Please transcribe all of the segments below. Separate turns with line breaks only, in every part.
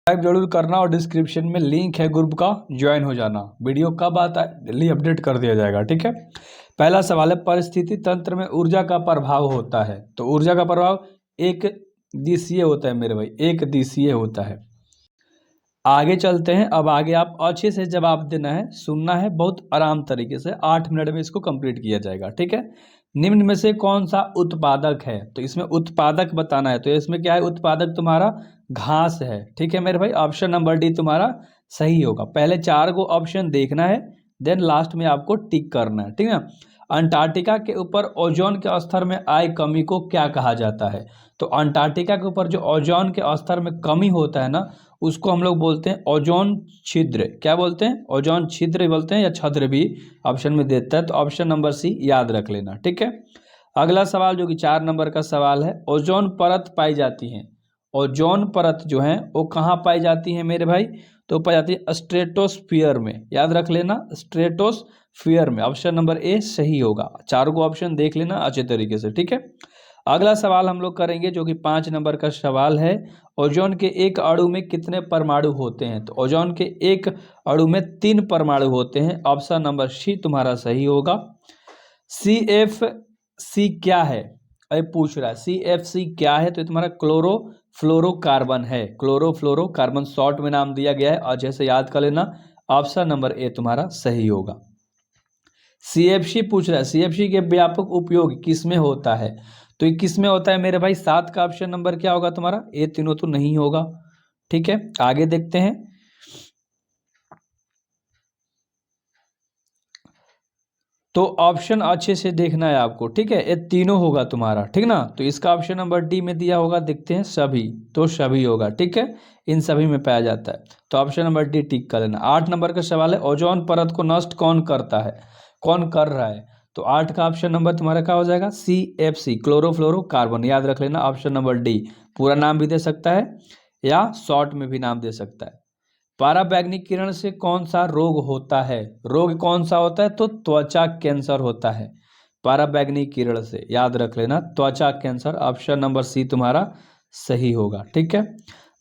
Subscribe जरूर करना और डिस्क्रिप्शन में लिंक है ग्रुप का, ज्वाइन हो जाना। वीडियो कब आता है डेली अपडेट कर दिया जाएगा, ठीक है। पहला सवाल है, परिस्थिति तंत्र में ऊर्जा का प्रभाव होता है। तो ऊर्जा का प्रभाव एक दिशीय होता है मेरे भाई, एक दिशीय होता है। आगे चलते हैं। अब आगे आप अच्छे से जवाब देना है, सुनना है बहुत आराम तरीके से। 8 मिनट में इसको कंप्लीट किया जाएगा, ठीक है। निम्न में से कौन सा उत्पादक है? तो इसमें उत्पादक बताना है। तो इसमें क्या है? उत्पादक तुम्हारा घास है, ठीक है मेरे भाई। ऑप्शन नंबर डी तुम्हारा सही होगा। पहले 4 को ऑप्शन देखना है, देन लास्ट में आपको टिक करना है, ठीक है। अंटार्कटिका के ऊपर ओजोन के स्तर में आई कमी को क्या कहा जाता है? तो अंटार्कटिका के ऊपर जो ओजोन के स्तर में कमी होता है ना, उसको हम लोग बोलते हैं ओजोन छिद्र। क्या बोलते हैं? ओजोन छिद्र बोलते हैं, या छद्र भी ऑप्शन में देता है। तो ऑप्शन नंबर सी याद रख लेना, ठीक है। अगला सवाल जो कि 4 नंबर का सवाल है, ओजोन परत पाई जाती है। ओजोन परत जो है वो कहाँ पाई जाती है मेरे भाई? तो पाई जाती है स्ट्रेटोस्फियर में, याद रख लेना, स्ट्रेटोस्फियर में। ऑप्शन नंबर ए सही होगा। 4 को ऑप्शन देख लेना अच्छे तरीके से, ठीक है। अगला सवाल हम लोग करेंगे जो कि 5 नंबर का सवाल है, ओजोन के एक अणु में कितने परमाणु होते हैं? तो ओजोन के एक अणु में 3 परमाणु होते हैं। ऑप्शन नंबर सी तुम्हारा सही होगा। CFC क्या है? अरे पूछ रहा है CFC क्या है? तो तुम्हारा क्लोरोफ्लोरोकार्बन है। क्लोरोफ्लोरोकार्बन शॉर्ट में नाम दिया गया है, और जैसे याद कर लेना। ऑप्शन नंबर ए तुम्हारा सही होगा। CFC पूछ रहा है, CFC के व्यापक उपयोग किसमें होता है? तो ये किसमें होता है मेरे भाई? 7 का ऑप्शन नंबर क्या होगा तुम्हारा? ये तीनों तो नहीं होगा, ठीक है। आगे देखते हैं। तो ऑप्शन अच्छे से देखना है आपको, ठीक है। ये तीनों होगा तुम्हारा, ठीक ना। तो इसका ऑप्शन नंबर डी में दिया होगा, देखते हैं सभी। तो सभी होगा, ठीक है, इन सभी में पाया जाता है। तो ऑप्शन नंबर डी टिक कर लेना। 8 नंबर का सवाल है, ओजोन परत को नष्ट कौन करता है? कौन कर रहा है? तो 8 का ऑप्शन नंबर तुम्हारा क्या हो जाएगा? CFC क्लोरोफ्लोरोकार्बन, याद रख लेना। ऑप्शन नंबर डी, पूरा नाम भी दे सकता है या शॉर्ट में भी नाम दे सकता है। पराबैंगनी किरण से कौन सा रोग होता है? रोग कौन सा होता है? तो त्वचा कैंसर होता है पराबैंगनी किरण से, याद रख लेना, त्वचा कैंसर। ऑप्शन नंबर सी तुम्हारा सही होगा, ठीक है।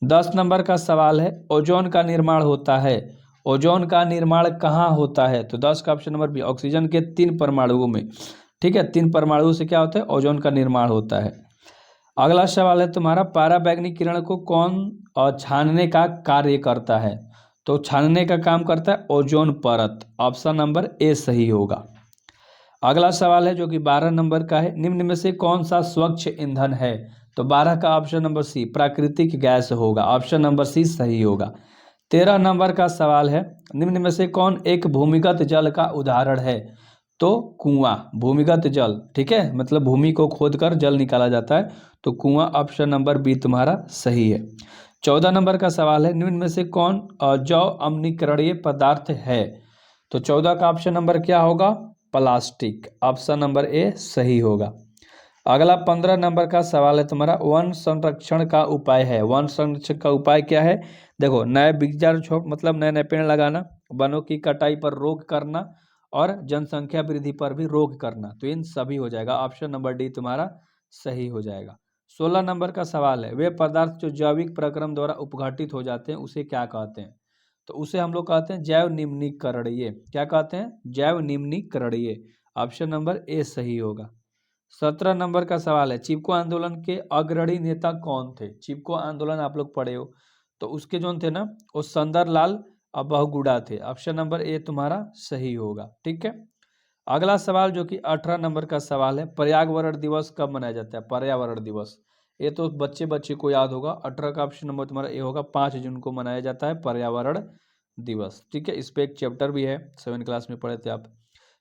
10 नंबर का सवाल है, ओजोन का निर्माण होता है। ओजोन का निर्माण कहाँ होता है? तो 10 का ऑप्शन नंबर बी, ऑक्सीजन के 3 परमाणुओं में, ठीक है। 3 परमाणुओं से क्या होता है? ओजोन का निर्माण होता है। अगला सवाल है तुम्हारा, पराबैंगनी किरण को कौन छानने का कार्य करता है? तो छानने का काम करता है ओजोन परत। ऑप्शन नंबर ए सही होगा। अगला सवाल है जो कि 12 नंबर का है, निम्न में से कौन सा स्वच्छ ईंधन है? तो 12 का ऑप्शन नंबर सी प्राकृतिक गैस होगा। ऑप्शन नंबर सी सही होगा। 13 नंबर का सवाल है, निम्न में से कौन एक भूमिगत जल का उदाहरण है? तो कुआं, भूमिगत जल, ठीक है, मतलब भूमि को खोदकर जल निकाला जाता है। तो कुआं, ऑप्शन नंबर बी तुम्हारा सही है। 14 नंबर का सवाल है, निम्न में से कौन जैव अम्लीकरणीय पदार्थ है? तो 14 का ऑप्शन नंबर क्या होगा? प्लास्टिक। ऑप्शन नंबर ए सही होगा। अगला 15 नंबर का सवाल है तुम्हारा, वन संरक्षण का उपाय है। वन संरक्षण का उपाय क्या है? देखो, नए वृक्षारोपण मतलब नए नए पेड़ लगाना, वनों की कटाई पर रोक करना, और जनसंख्या वृद्धि पर भी रोक करना। तो इन सभी हो जाएगा। ऑप्शन नंबर डी तुम्हारा सही हो जाएगा। 16 नंबर का सवाल है, वे पदार्थ जो जैविक प्रक्रम द्वारा उपघटित हो जाते हैं उसे क्या कहते हैं? तो उसे हम लोग कहते हैं जैव निम्नीकरणीय। क्या कहते हैं? जैव निम्नीकरणीय। ऑप्शन नंबर ए सही होगा। 17 नंबर का सवाल है, चिपको आंदोलन के अग्रणी नेता कौन थे? चिपको आंदोलन आप लोग पढ़े हो, तो उसके जो थे ना, वो सुंदरलाल बहुगुणा थे। ऑप्शन नंबर ए तुम्हारा सही होगा, ठीक है। अगला सवाल जो कि 18 नंबर का सवाल है, पर्यावरण दिवस कब मनाया जाता है? पर्यावरण दिवस, ये तो बच्चे बच्चे को याद होगा। 18 का ऑप्शन नंबर तुम्हारा ए होगा। 5 जून को मनाया जाता है पर्यावरण दिवस, ठीक है। इस पे एक चैप्टर भी है, 7 क्लास में पढ़े थे आप।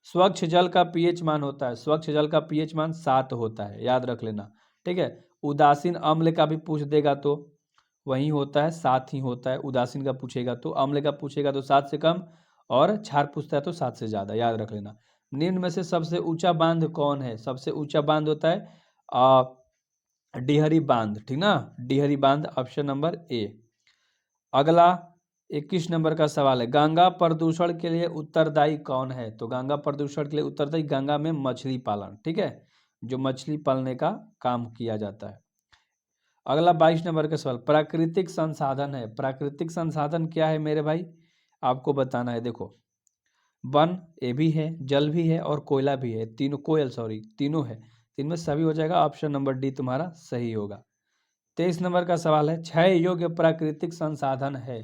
स्वच्छ जल का पीएच मान होता है, स्वच्छ जल का पीएच मान 7 होता है, याद रख लेना, ठीक है। उदासीन अम्ल का भी पूछ देगा तो वही होता है, 7 ही होता है। उदासीन का पूछेगा तो, अम्ल का पूछेगा तो 7 से कम, और क्षार पूछता है तो 7 से ज़्यादा, याद रख लेना। निम्न में से सबसे ऊंचा बांध कौन है? सबसे ऊंचा बांध होता है डिहरी बांध, ठीक ना, डिहरी बांध। Option number A. अगला 21 नंबर का सवाल है, गंगा प्रदूषण के लिए उत्तरदायी कौन है? तो गंगा प्रदूषण के लिए उत्तरदायी, गंगा में मछली पालन, ठीक है, जो मछली पालने का काम किया जाता है। अगला 22 नंबर का सवाल, प्राकृतिक संसाधन है। प्राकृतिक संसाधन क्या है मेरे भाई, आपको बताना है। देखो, वन ये भी है, जल भी है और कोयला भी है, तीनों है। इनमें सभी हो जाएगा, ऑप्शन नंबर डी तुम्हारा सही होगा। 23 नंबर का सवाल है, क्षय योग्य प्राकृतिक संसाधन है।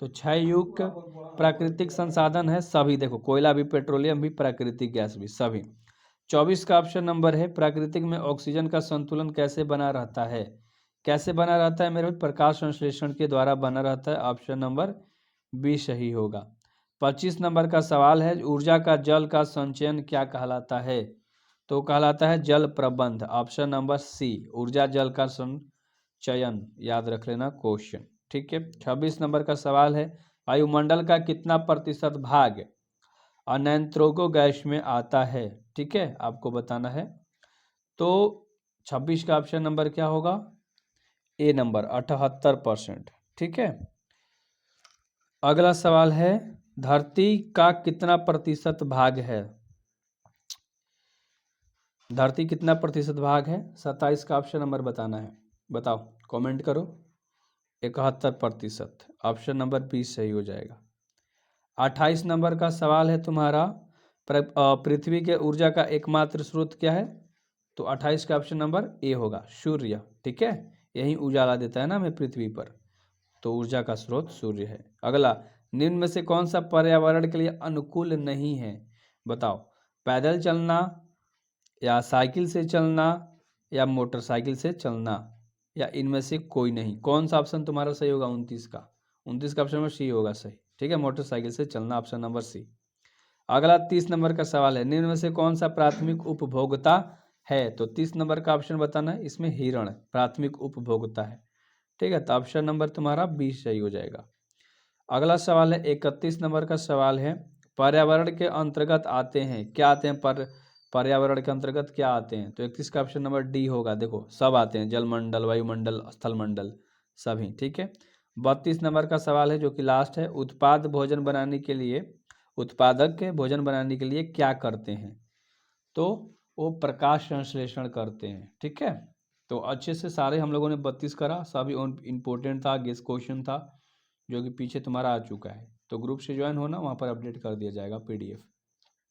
तो क्षय योग्य प्राकृतिक संसाधन है सभी, देखो कोयला भी, पेट्रोलियम भी, प्राकृतिक गैस भी, सभी। 24 का ऑप्शन नंबर है, प्राकृतिक में ऑक्सीजन का संतुलन कैसे बना रहता है। कैसे बना रहता है मेरे भाई, प्रकाश संश्लेषण के द्वारा बना रहता है, ऑप्शन नंबर बी सही होगा। 25 नंबर का सवाल है, ऊर्जा का जल का संचयन क्या कहलाता है। तो कहलाता है जल प्रबंध, ऑप्शन नंबर सी, ऊर्जा जल का संचयन, याद रख लेना क्वेश्चन, ठीक है। 26 नंबर का सवाल है, वायुमंडल का कितना प्रतिशत भाग अनियंत्रित गैस में आता है, ठीक है, आपको बताना है। तो 26 का ऑप्शन नंबर क्या होगा, ए नंबर 78%, ठीक है। अगला सवाल है, धरती का कितना प्रतिशत भाग है। धरती कितना प्रतिशत भाग है, 27 का ऑप्शन नंबर बताना है, बताओ, कमेंट करो। 71%, ऑप्शन नंबर बी सही हो जाएगा। 28 नंबर का सवाल है तुम्हारा, पृथ्वी के ऊर्जा का एकमात्र स्रोत क्या है। तो 28 का ऑप्शन नंबर ए होगा, सूर्य, ठीक है। यही उजाला देता है ना हमें पृथ्वी पर, तो ऊर्जा का स्रोत सूर्य है। अगला, निम्न में से कौन सा पर्यावरण के लिए अनुकूल नहीं है, बताओ। पैदल चलना, या साइकिल से चलना, या मोटरसाइकिल से चलना, या इनमें से कोई नहीं। कौन सा ऑप्शन तुम्हारा सही होगा, 29 का। 29 का ऑप्शन नंबर सी होगा सही, ठीक है, मोटरसाइकिल से चलना, ऑप्शन नंबर सी। अगला 30 नंबर का सवाल है, निम्न में से कौन सा प्राथमिक उपभोक्ता है। तो 30 नंबर का ऑप्शन बताना है, इसमें हिरण प्राथमिक उपभोक्ता है, ठीक है। तो ऑप्शन नंबर तुम्हारा 20 सही हो जाएगा। अगला सवाल है 31 नंबर का सवाल है, पर्यावरण के अंतर्गत आते हैं, क्या आते हैं, पर्यावरण के अंतर्गत क्या आते हैं। तो 31 का ऑप्शन नंबर डी होगा, देखो सब आते हैं, जलमंडल, वायुमंडल, स्थलमंडल, सभी, ठीक है। 32 नंबर का सवाल है जो कि लास्ट है, उत्पादक भोजन बनाने के लिए क्या करते हैं। तो वो प्रकाश संश्लेषण करते हैं, ठीक है। तो अच्छे से सारे हम लोगों ने 32 करा, सभी इम्पोर्टेंट था, गेस क्वेश्चन था, जो कि पीछे तुम्हारा आ चुका है। तो ग्रुप से ज्वाइन होना, वहाँ पर अपडेट कर दिया जाएगा PDF।